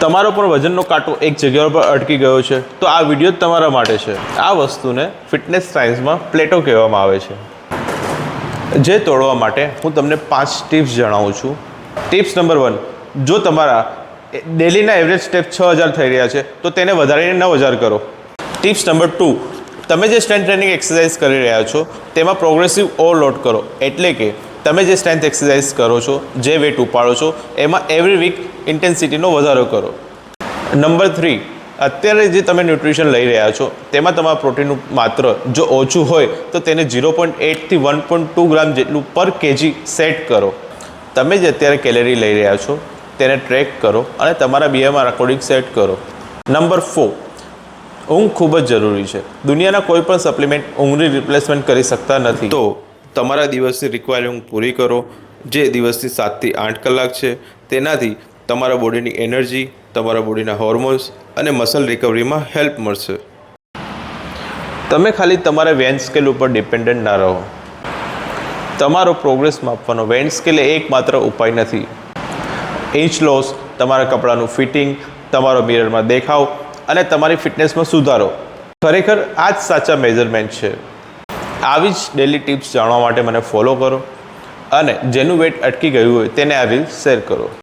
તમારો પણ વજનનો કાંટો એક જગ્યા પર અટકી ગયો છે તો આ વિડીયો તમારા માટે છે। આ વસ્તુને ફિટનેસ સાયન્સમાં પ્લેટો કહેવામાં આવે છે, જે તોડવા માટે હું તમને 5 ટિપ્સ જણાવું છું। ટિપ્સ નંબર 1, જો તમારા ડેલીના એવરેજ સ્ટેપ 6000 થઈ રહ્યા છે તો તેને વધારીને 9000 કરો। ટિપ્સ નંબર 2, તમે જે સ્ટ્રેન્થ ટ્રેનિંગ એક્સરસાઇઝ કરી રહ્યા છો તેમાં પ્રોગ્રેસિવ ઓવરલોડ કરો, એટલે કે તમે જે સ્ટ્રેન્થ એક્સરસાઇઝ કરો છો, જે વેટ ઉપાડો છો એમાં એવરી વીક ઇન્ટેન્સિટીનો વધારો કરો। નંબર 3, અત્યારે જે તમે ન્યુટ્રિશન લઈ રહ્યા છો તેમાં તમારા પ્રોટીનનું માત્ર જો ઓછું હોય તો તેને 0.8 થી 1.2 ગ્રામ જેટલું પર કેજી સેટ કરો। તમે જે અત્યારે કેલરી લઈ રહ્યા છો તેને ટ્રેક કરો અને તમારા બીએમઆર અકોર્ડિંગ સેટ કરો। નંબર 4, ઊંઘ ખૂબ જ જરૂરી છે। દુનિયાના કોઈ પણ સપ્લિમેન્ટ ઊંઘની રિપ્લેસમેન્ટ કરી શકતા નથી, તો તમારા દિવસની રિક્વાયર્ડ ઊંઘ પૂરી કરો, જે દિવસની 7 થી 8 કલાક છે। તેનાથી તમારા બોડીની એનર્જી, તમારા બોડીના હોર્મોન્સ અને મસલ રિકવરીમાં હેલ્પ મળશે। તમે ખાલી તમારા વેન સ્કેલ ઉપર ડિપેન્ડન્ટ ના રહો। તમારો પ્રોગ્રેસ માપવાનો વેન સ્કેલ એ એકમાત્ર ઉપાય નથી। ઇંચ લોસ, તમારા કપડાનું ફિટિંગ, તમારો મિરરમાં દેખાવ અને તમારી ફિટનેસમાં સુધારો, ખરેખર આ જ સાચા મેઝરમેન્ટ છે। આવી જ ડેલી ટિપ્સ જાણવા માટે મને ફોલો કરો અને જેનું વેટ અટકી ગયું હોય તેને આ રીલ શેર કરો।